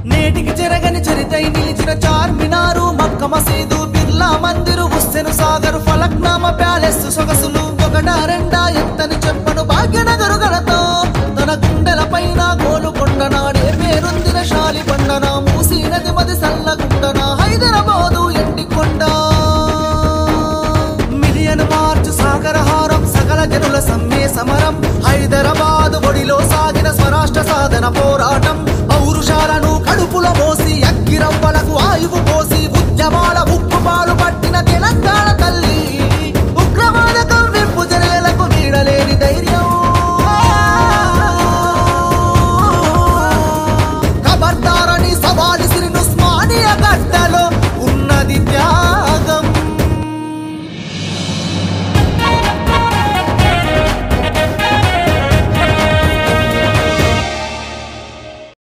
నేటికి చెరగని చరితై నిలిచిన చార్మినారు మక్క మసీదు బిర్లా మందిరు హుస్సేన్ సాగర్ ఫలక్నామా ప్యాలెస్ సొగసులు ఒకటా రెండా ఎంతని చెప్పను భాగ్యనగరు గలతో తన గుండెల పైన గోలుకొండ నాడే పేరొందిన శాలి పండన మూసీ నది మది సల్లగుండన హైదరాబాదు ఎండికొండ మిలియన్ మార్చ్ సాగరహారం సకల జనుల సమ్మె సమరం హైదరాబాదు ఒడిలో సాగిన స్వరాష్ట్ర సాధన పోరాటం పౌరుషాలను